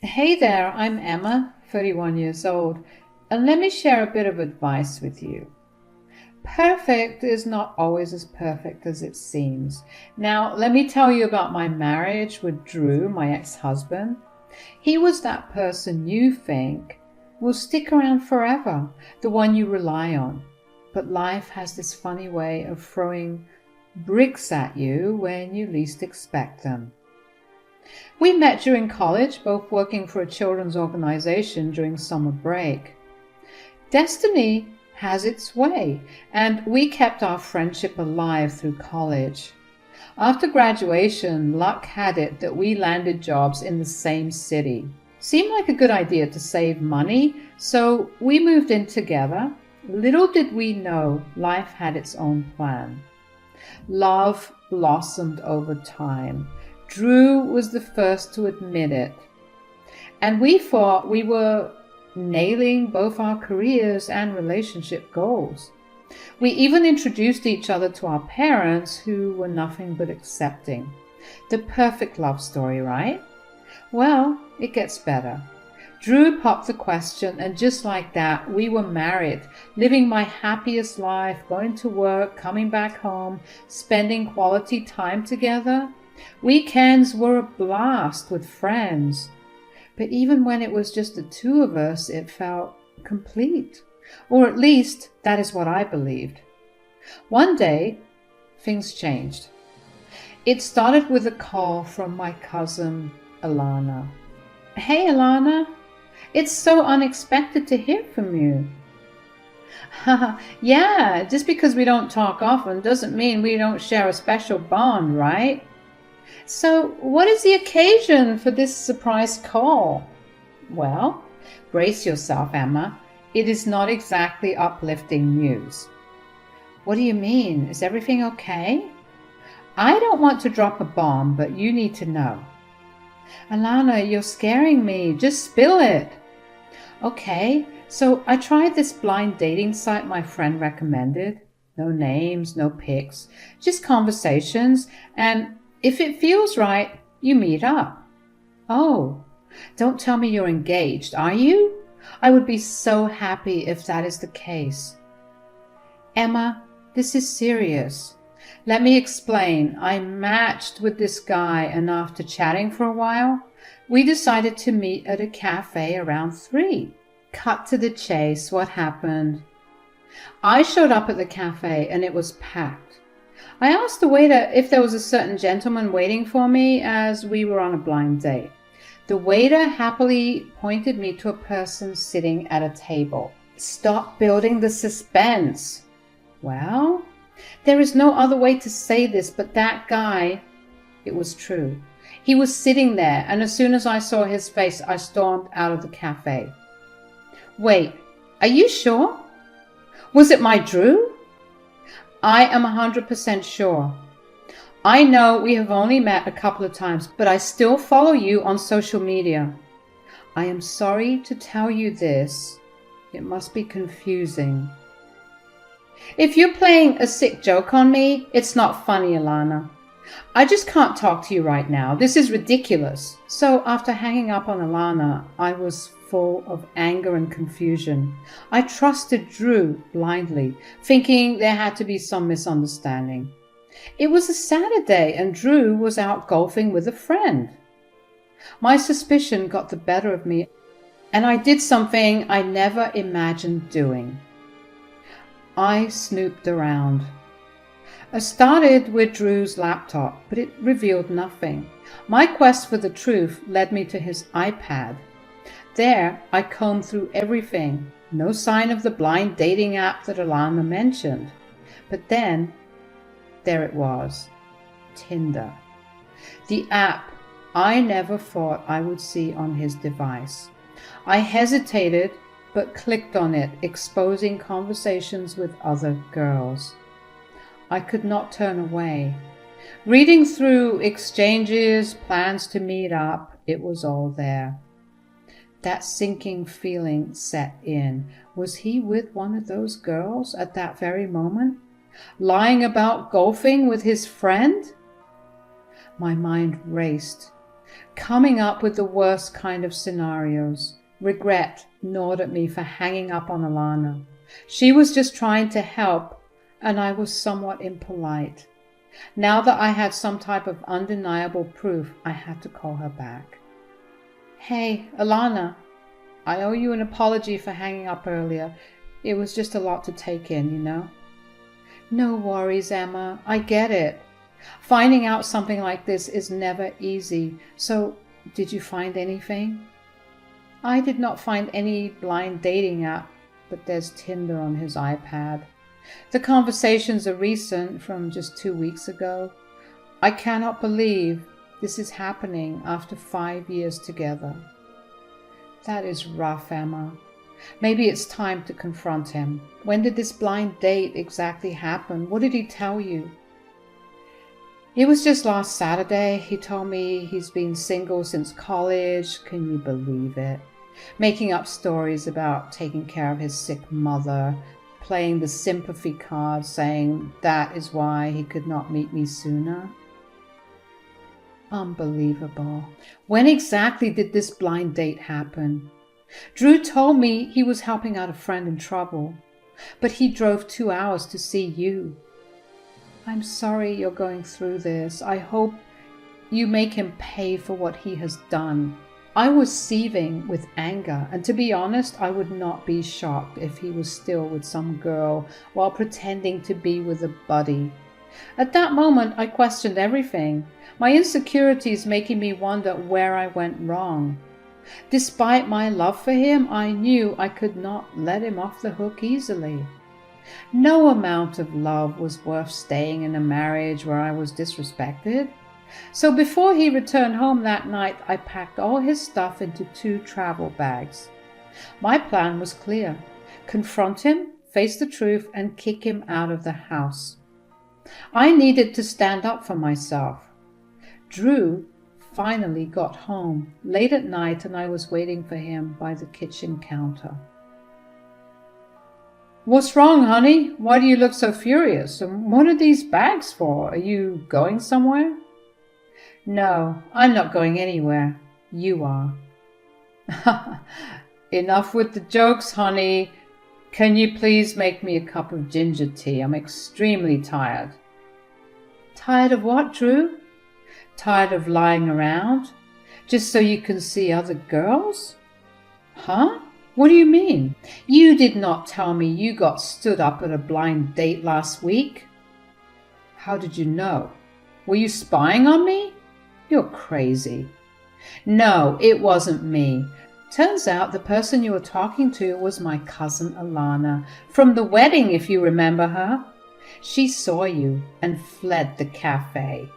Hey there, I'm Emma, 31 years old, and let me share a bit of advice with you. Perfect is not always as perfect as it seems. Now, let me tell you about my marriage with Drew, my ex-husband. He was that person you think will stick around forever, the one you rely on. But life has this funny way of throwing bricks at you when you least expect them. We met during college, both working for a children's organization during summer break. Destiny has its way, and we kept our friendship alive through college. After graduation, luck had it that we landed jobs in the same city. Seemed like a good idea to save money, so we moved in together. Little did we know life had its own plan. Love blossomed over time. Drew was the first to admit it. And we thought we were nailing both our careers and relationship goals. We even introduced each other to our parents, who were nothing but accepting. The perfect love story, right? Well, it gets better. Drew popped the question, and just like that, we were married, living my happiest life, going to work, coming back home, spending quality time together. Weekends were a blast with friends. But even when it was just the two of us, it felt complete. Or at least, that is what I believed. One day, things changed. It started with a call from my cousin, Alana. Hey, Alana. It's so unexpected to hear from you. Yeah, just because we don't talk often doesn't mean we don't share a special bond, right? So, what is the occasion for this surprise call? Well, brace yourself, Emma. It is not exactly uplifting news. What do you mean? Is everything okay? I don't want to drop a bomb, but you need to know. Alana, you're scaring me. Just spill it. Okay, so I tried this blind dating site my friend recommended. No names, no pics, just conversations, and if it feels right, you meet up. Oh, don't tell me you're engaged, are you? I would be so happy if that is the case. Emma, this is serious. Let me explain. I matched with this guy, and after chatting for a while, we decided to meet at a cafe around 3. Cut to the chase, what happened? I showed up at the cafe and it was packed. I asked the waiter if there was a certain gentleman waiting for me, as we were on a blind date. The waiter happily pointed me to a person sitting at a table. Stop building the suspense. Well, there is no other way to say this, but that guy, it was true. He was sitting there, and as soon as I saw his face, I stormed out of the cafe. Wait, are you sure? Was it my Drew? I am 100% sure. I know we have only met a couple of times, but I still follow you on social media. I am sorry to tell you this. It must be confusing. If you're playing a sick joke on me, it's not funny, Alana. I just can't talk to you right now. This is ridiculous. So after hanging up on Alana, I was full of anger and confusion. I trusted Drew blindly, thinking there had to be some misunderstanding. It was a Saturday and Drew was out golfing with a friend. My suspicion got the better of me, and I did something I never imagined doing. I snooped around. I started with Drew's laptop, but it revealed nothing. My quest for the truth led me to his iPad. There, I combed through everything. No sign of the blind dating app that Alana mentioned. But then, there it was. Tinder. The app I never thought I would see on his device. I hesitated, but clicked on it, exposing conversations with other girls. I could not turn away. Reading through exchanges, plans to meet up, it was all there. That sinking feeling set in. Was he with one of those girls at that very moment? Lying about golfing with his friend? My mind raced. coming up with the worst kind of scenarios. Regret gnawed at me for hanging up on Alana. She was just trying to help, and I was somewhat impolite. Now that I had some type of undeniable proof, I had to call her back. Hey, Alana, I owe you an apology for hanging up earlier. It was just a lot to take in, you know. No worries, Emma. I get it. Finding out something like this is never easy. So, did you find anything? I did not find any blind dating app, but there's Tinder on his iPad. The conversations are recent, from just 2 weeks ago. I cannot believe this is happening after 5 years together. That is rough, Emma. Maybe it's time to confront him. When did this blind date exactly happen? What did he tell you? It was just last Saturday. He told me he's been single since college. Can you believe it? Making up stories about taking care of his sick mother, playing the sympathy card, saying that is why he could not meet me sooner. Unbelievable. When exactly did this blind date happen? Drew told me he was helping out a friend in trouble, but he drove 2 hours to see you. I'm sorry you're going through this. I hope you make him pay for what he has done. I was seething with anger, and to be honest, I would not be shocked if he was still with some girl while pretending to be with a buddy. At that moment, I questioned everything, my insecurities making me wonder where I went wrong. Despite my love for him, I knew I could not let him off the hook easily. No amount of love was worth staying in a marriage where I was disrespected. So before he returned home that night, I packed all his stuff into 2 travel bags. My plan was clear: confront him, face the truth, and kick him out of the house. I needed to stand up for myself. Drew finally got home late at night, and I was waiting for him by the kitchen counter. What's wrong, honey? Why do you look so furious? And what are these bags for? Are you going somewhere? No, I'm not going anywhere. You are. Enough with the jokes, honey. Can you please make me a cup of ginger tea? I'm extremely tired. Tired of what, Drew? Tired of lying around? Just so you can see other girls? Huh? What do you mean? You did not tell me you got stood up at a blind date last week. How did you know? Were you spying on me? You're crazy. No, it wasn't me. Turns out the person you were talking to was my cousin Alana, from the wedding, if you remember her. She saw you and fled the cafe.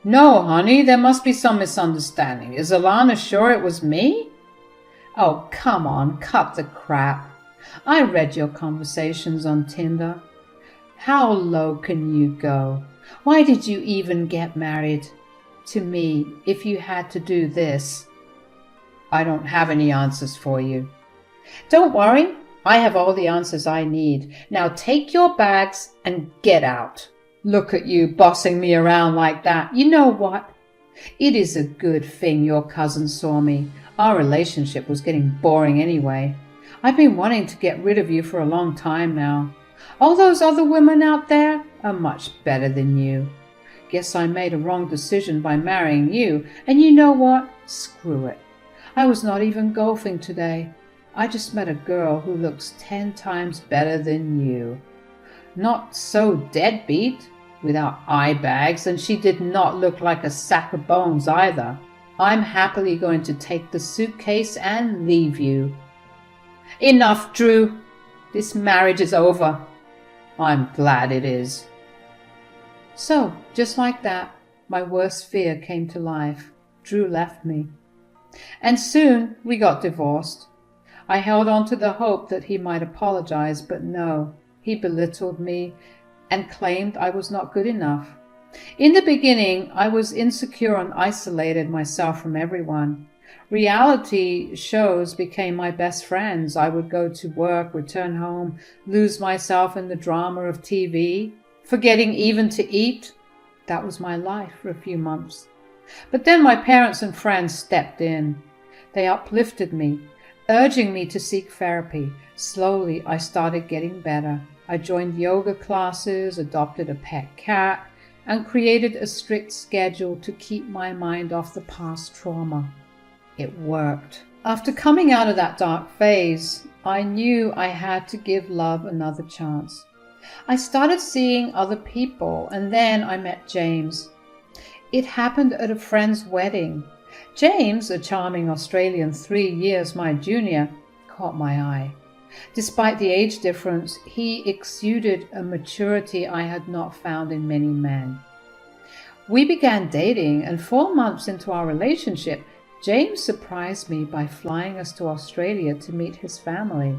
No, honey, there must be some misunderstanding. Is Alana sure it was me? Oh, come on, cut the crap. I read your conversations on Tinder. How low can you go? Why did you even get married to me if you had to do this? I don't have any answers for you. Don't worry, I have all the answers I need. Now take your bags and get out. Look at you bossing me around like that. You know what? It is a good thing your cousin saw me. Our relationship was getting boring anyway. I've been wanting to get rid of you for a long time now. All those other women out there are much better than you. Guess I made a wrong decision by marrying you, and you know what? Screw it. I was not even golfing today. I just met a girl who looks 10 times better than you. Not so deadbeat, without eye bags, and she did not look like a sack of bones either. I'm happily going to take the suitcase and leave you. Enough, Drew. This marriage is over. I'm glad it is. So, just like that, my worst fear came to life. Drew left me. And soon we got divorced. I held on to the hope that he might apologize, but no, he belittled me and claimed I was not good enough. In the beginning, I was insecure and isolated myself from everyone. Reality shows became my best friends. I would go to work, return home, lose myself in the drama of TV, forgetting even to eat. That was my life for a few months. But then my parents and friends stepped in. They uplifted me, urging me to seek therapy. Slowly, I started getting better. I joined yoga classes, adopted a pet cat, and created a strict schedule to keep my mind off the past trauma. It worked. After coming out of that dark phase, I knew I had to give love another chance. I started seeing other people, and then I met James. It happened at a friend's wedding. James, a charming Australian 3 years my junior, caught my eye. Despite the age difference, he exuded a maturity I had not found in many men. We began dating, and 4 months into our relationship, James surprised me by flying us to Australia to meet his family.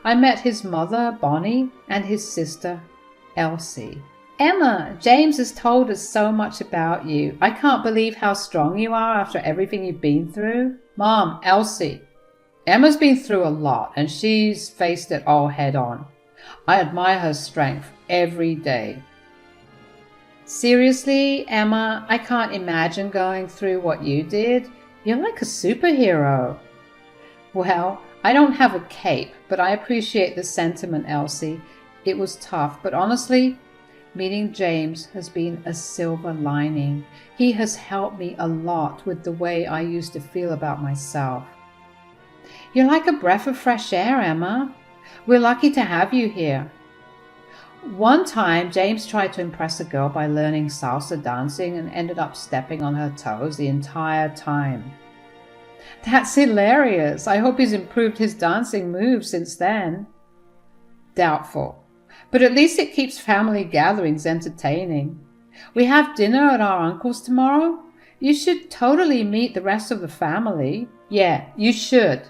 I met his mother, Bonnie, and his sister, Elsie. "Emma, James has told us so much about you. I can't believe how strong you are after everything you've been through." "Mom, Elsie, Emma's been through a lot, and she's faced it all head on. I admire her strength every day." "Seriously, Emma, I can't imagine going through what you did. You're like a superhero." "Well, I don't have a cape, but I appreciate the sentiment, Elsie. It was tough, but honestly, meeting James has been a silver lining. He has helped me a lot with the way I used to feel about myself." "You're like a breath of fresh air, Emma. We're lucky to have you here." One time, James tried to impress a girl by learning salsa dancing and ended up stepping on her toes the entire time. "That's hilarious. I hope he's improved his dancing moves since then." "Doubtful. But at least it keeps family gatherings entertaining. We have dinner at our uncle's tomorrow. You should totally meet the rest of the family." "Yeah, you should."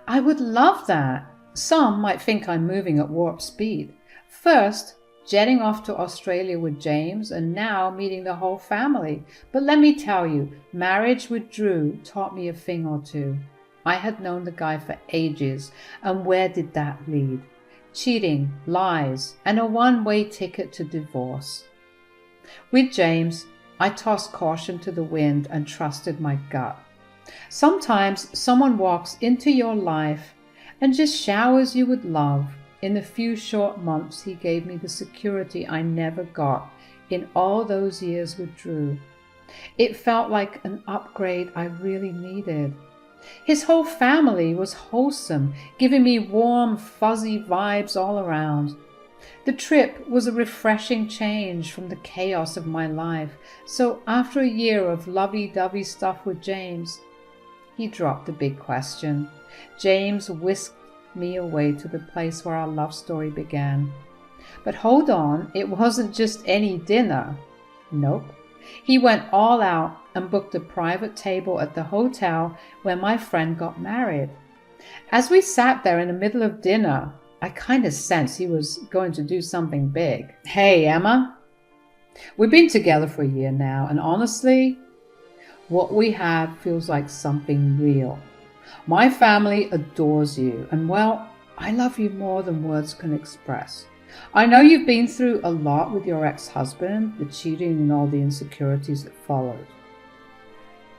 "I would love that. Some might think I'm moving at warp speed. First, jetting off to Australia with James, and now meeting the whole family. But let me tell you, marriage with Drew taught me a thing or two. I had known the guy for ages, and where did that lead? Cheating, lies, and a one-way ticket to divorce. With James, I tossed caution to the wind and trusted my gut. Sometimes someone walks into your life and just showers you with love. In the few short months, he gave me the security I never got in all those years with Drew. It felt like an upgrade I really needed. His whole family was wholesome, giving me warm, fuzzy vibes all around. The trip was a refreshing change from the chaos of my life. So after a year of lovey-dovey stuff with James, he dropped the big question. James whisked me away to the place where our love story began. But hold on, it wasn't just any dinner. Nope. He went all out and booked a private table at the hotel where my friend got married. As we sat there in the middle of dinner, I kind of sensed he was going to do something big. "Hey, Emma, we've been together for a year now, and honestly, what we have feels like something real. My family adores you, and well, I love you more than words can express. I know you've been through a lot with your ex-husband, the cheating and all the insecurities that followed."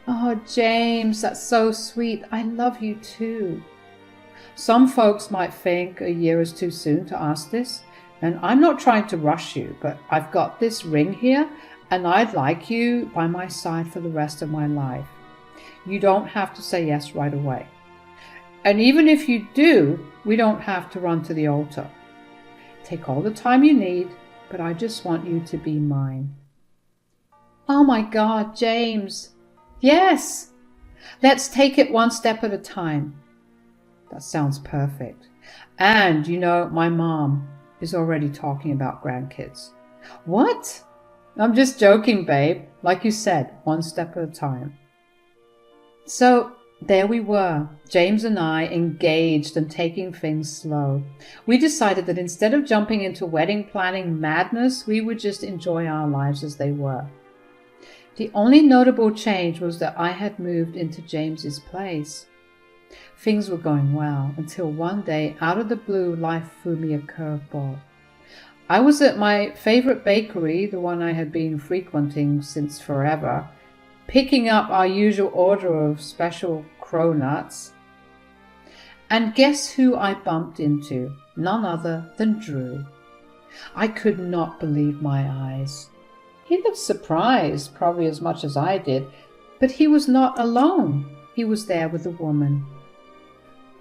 "Oh, James, that's so sweet. I love you too." Some folks might think a year is too soon to ask this, and I'm not trying to rush you, but I've got this ring here, and I'd like you by my side for the rest of my life. You don't have to say yes right away. And even if you do, we don't have to run to the altar. Take all the time you need, but I just want you to be mine." "Oh my God, James. Yes. Let's take it one step at a time." "That sounds perfect. And, you know, my mom is already talking about grandkids." "What?" "I'm just joking, babe. Like you said, one step at a time." So there we were, James and I, engaged and taking things slow. We decided that instead of jumping into wedding planning madness, we would just enjoy our lives as they were. The only notable change was that I had moved into James's place. Things were going well until one day, out of the blue, life threw me a curveball. I was at my favorite bakery, the one I had been frequenting since forever, picking up our usual order of special cronuts. And guess who I bumped into? None other than Drew. I could not believe my eyes. He looked surprised, probably as much as I did, but he was not alone. He was there with a woman.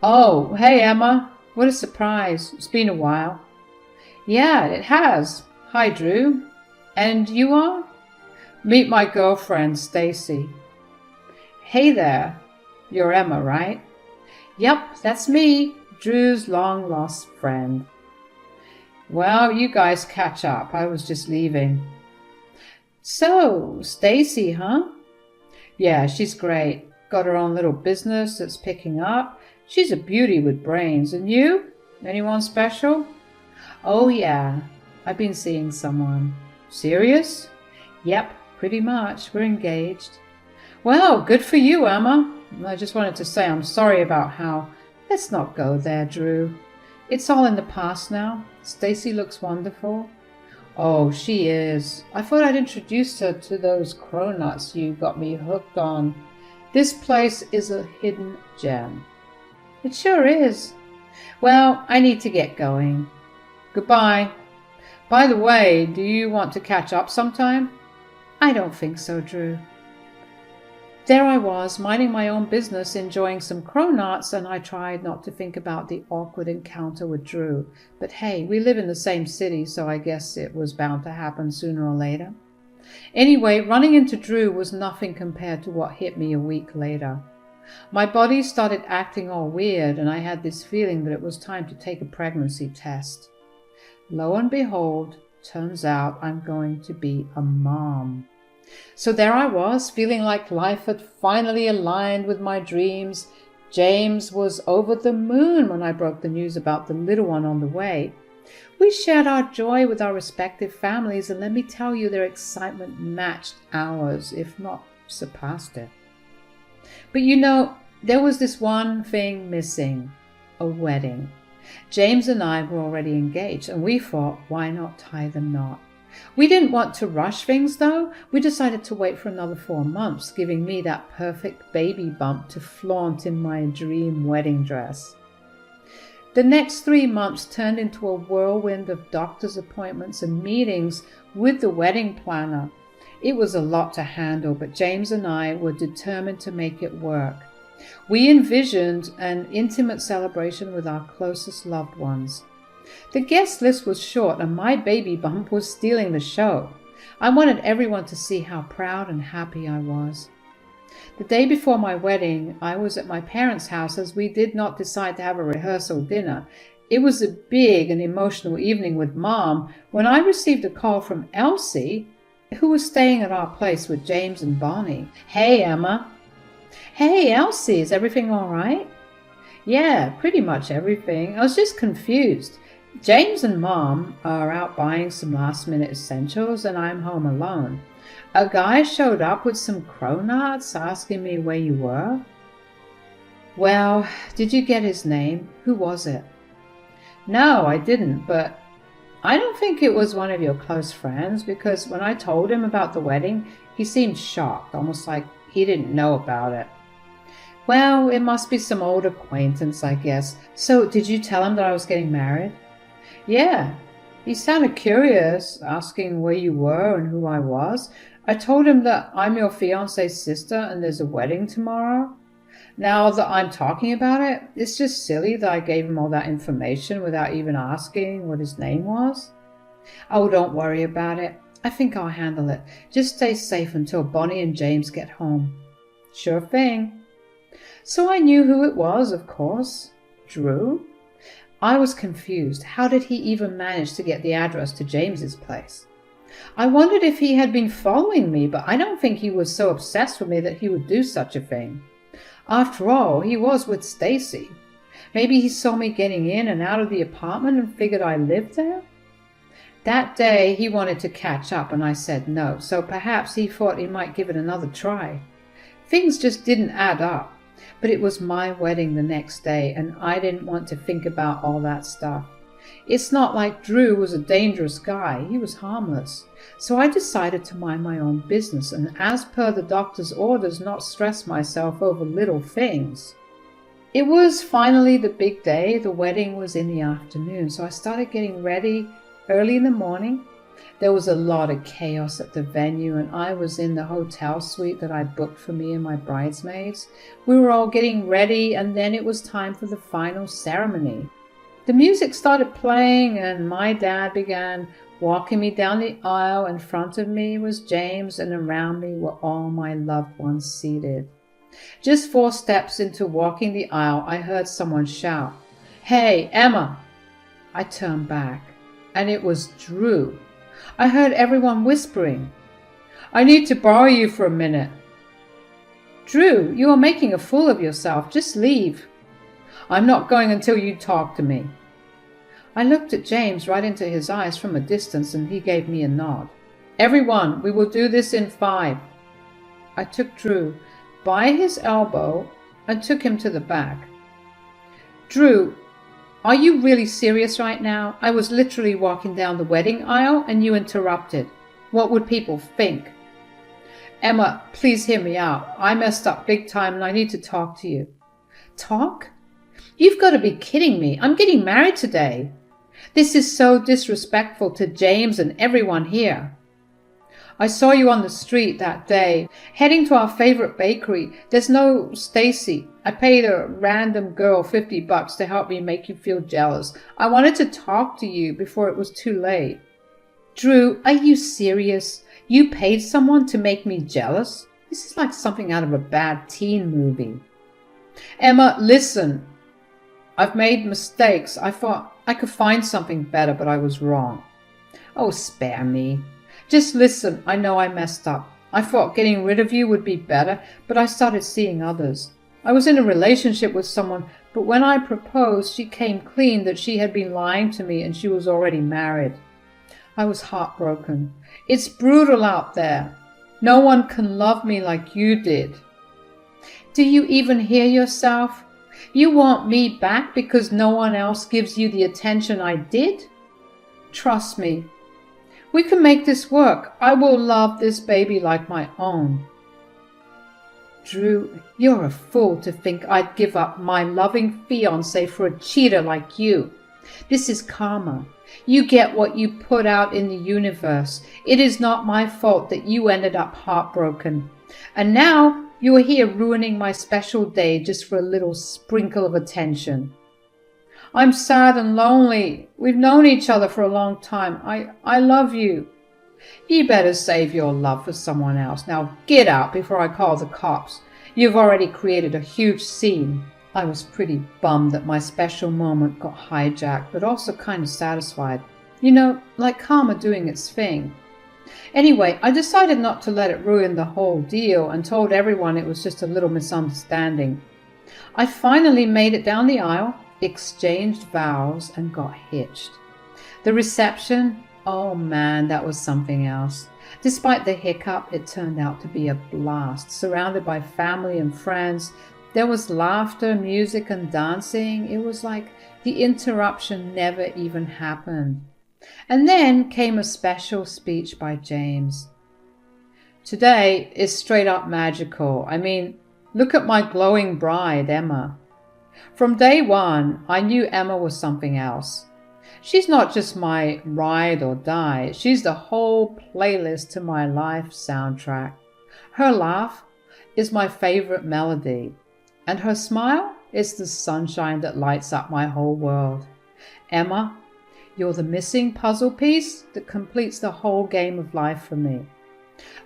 "Oh, hey, Emma. What a surprise. It's been a while." "Yeah, it has. Hi, Drew. And you are?" "Meet my girlfriend, Stacy." "Hey there. You're Emma, right?" "Yep, that's me, Drew's long-lost friend." "Well, you guys catch up. I was just leaving." "So, Stacy, huh?" "Yeah, she's great. Got her own little business that's picking up. She's a beauty with brains. And you? Anyone special?" "Oh, yeah. I've been seeing someone." "Serious?" "Yep, pretty much. We're engaged." "Well, good for you, Emma. I just wanted to say I'm sorry about how—" "Let's not go there, Drew. It's all in the past now. Stacy looks wonderful." "Oh, she is. I thought I'd introduce her to those cronuts you got me hooked on. This place is a hidden gem." "It sure is. Well, I need to get going. Goodbye. By the way, do you want to catch up sometime?" "I don't think so, Drew." There I was, minding my own business, enjoying some cronuts, and I tried not to think about the awkward encounter with Drew. But hey, we live in the same city, so I guess it was bound to happen sooner or later. Anyway, running into Drew was nothing compared to what hit me a week later. My body started acting all weird, and I had this feeling that it was time to take a pregnancy test. Lo and behold, turns out I'm going to be a mom. So there I was, feeling like life had finally aligned with my dreams. James was over the moon when I broke the news about the little one on the way. We shared our joy with our respective families, and let me tell you, their excitement matched ours, if not surpassed it. But you know, there was this one thing missing: a wedding. James and I were already engaged, and we thought, why not tie the knot? We didn't want to rush things, though. We decided to wait for another 4 months, giving me that perfect baby bump to flaunt in my dream wedding dress. The next 3 months turned into a whirlwind of doctor's appointments and meetings with the wedding planner. It was a lot to handle, but James and I were determined to make it work. We envisioned an intimate celebration with our closest loved ones. The guest list was short, and my baby bump was stealing the show. I wanted everyone to see how proud and happy I was. The day before my wedding, I was at my parents' house, as we did not decide to have a rehearsal dinner. It was a big and emotional evening with Mom when I received a call from Elsie, who was staying at our place with James and Bonnie. "Hey, Emma." "Hey, Elsie, is everything all right?" "Yeah, pretty much everything. I was just confused. James and Mom are out buying some last-minute essentials, and I'm home alone. A guy showed up with some cronuts asking me where you were." "Well, did you get his name? Who was it?" "No, I didn't, but I don't think it was one of your close friends, because when I told him about the wedding, he seemed shocked, almost like he didn't know about it." "Well, it must be some old acquaintance, I guess. So did you tell him that I was getting married?" "Yeah. He sounded curious, asking where you were and who I was. I told him that I'm your fiancé's sister and there's a wedding tomorrow. Now that I'm talking about it, it's just silly that I gave him all that information without even asking what his name was." "Oh, don't worry about it. I think I'll handle it. Just stay safe until Bonnie and James get home." "Sure thing." So I knew who it was, of course. Drew? I was confused. How did he even manage to get the address to James's place? I wondered if he had been following me, but I don't think he was so obsessed with me that he would do such a thing. After all, he was with Stacy. Maybe he saw me getting in and out of the apartment and figured I lived there? That day he wanted to catch up, and I said no, so perhaps he thought he might give it another try. Things just didn't add up. But it was my wedding the next day, and I didn't want to think about all that stuff. It's not like Drew was a dangerous guy. He was harmless. So I decided to mind my own business and, as per the doctor's orders, not stress myself over little things. It was finally the big day. The wedding was in the afternoon, so I started getting ready early in the morning. There was a lot of chaos at the venue, and I was in the hotel suite that I booked for me and my bridesmaids. We were all getting ready, and then it was time for the final ceremony. The music started playing, and my dad began walking me down the aisle. In front of me was James, and around me were all my loved ones seated. Just 4 steps into walking the aisle, I heard someone shout, "Hey, Emma!" I turned back, and it was Drew. I heard everyone whispering, "I need to borrow you for a minute." "Drew, you are making a fool of yourself. Just leave." "I'm not going until you talk to me." I looked at James right into his eyes from a distance, and he gave me a nod. "Everyone, we will do this in 5. I took Drew by his elbow and took him to the back. "Drew, are you really serious right now? I was literally walking down the wedding aisle and you interrupted. What would people think?" "Emma, please hear me out. I messed up big time and I need to talk to you." "Talk? You've got to be kidding me. I'm getting married today. This is so disrespectful to James and everyone here. I saw you on the street that day, heading to our favorite bakery. There's no Stacy. I paid a random girl $50 to help me make you feel jealous. I wanted to talk to you before it was too late." "Drew, are you serious? You paid someone to make me jealous? This is like something out of a bad teen movie." "Emma, listen. I've made mistakes. I thought I could find something better, but I was wrong." "Oh, spare me. Just listen, I know I messed up. I thought getting rid of you would be better, but I started seeing others. I was in a relationship with someone, but when I proposed, she came clean that she had been lying to me and she was already married. I was heartbroken. It's brutal out there. No one can love me like you did." "Do you even hear yourself? You want me back because no one else gives you the attention I did? Trust me. We can make this work. I will love this baby like my own." "Drew, you're a fool to think I'd give up my loving fiancé for a cheater like you. This is karma. You get what you put out in the universe. It is not my fault that you ended up heartbroken. And now you are here ruining my special day just for a little sprinkle of attention. I'm sad and lonely. We've known each other for a long time. I love you. You better save your love for someone else. Now get out before I call the cops. You've already created a huge scene." I was pretty bummed that my special moment got hijacked, but also kind of satisfied. You know, like karma doing its thing. Anyway, I decided not to let it ruin the whole deal and told everyone it was just a little misunderstanding. I finally made it down the aisle, exchanged vows, and got hitched. The reception, oh man, that was something else. Despite the hiccup, it turned out to be a blast. Surrounded by family and friends, there was laughter, music, and dancing. It was like the interruption never even happened. And then came a special speech by James. "Today is straight up magical. I mean, look at my glowing bride, Emma. From day one, I knew Emma was something else. She's not just my ride or die. She's the whole playlist to my life soundtrack. Her laugh is my favorite melody, and her smile is the sunshine that lights up my whole world. Emma, you're the missing puzzle piece that completes the whole game of life for me.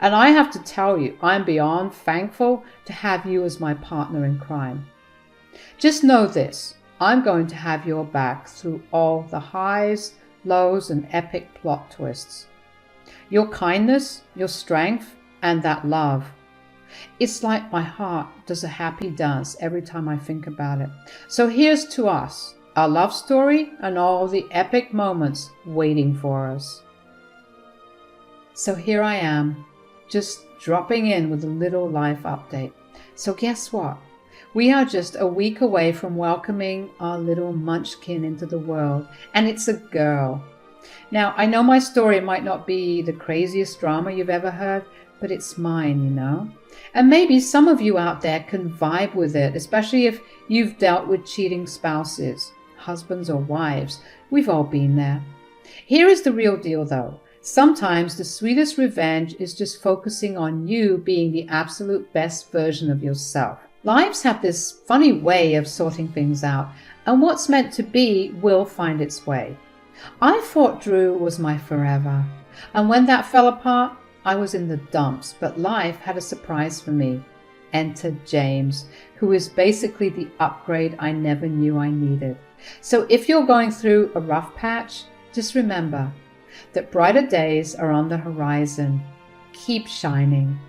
And I have to tell you, I'm beyond thankful to have you as my partner in crime. Just know this, I'm going to have your back through all the highs, lows, and epic plot twists. Your kindness, your strength, and that love. It's like my heart does a happy dance every time I think about it. So here's to us, our love story, and all the epic moments waiting for us." So here I am, just dropping in with a little life update. So guess what? We are just a week away from welcoming our little munchkin into the world, and it's a girl. Now, I know my story might not be the craziest drama you've ever heard, but it's mine, you know. And maybe some of you out there can vibe with it, especially if you've dealt with cheating spouses, husbands or wives. We've all been there. Here is the real deal, though. Sometimes the sweetest revenge is just focusing on you being the absolute best version of yourself. Lives have this funny way of sorting things out, and what's meant to be will find its way. I thought Drew was my forever, and when that fell apart, I was in the dumps, but life had a surprise for me. Enter James, who is basically the upgrade I never knew I needed. So if you're going through a rough patch, just remember that brighter days are on the horizon. Keep shining.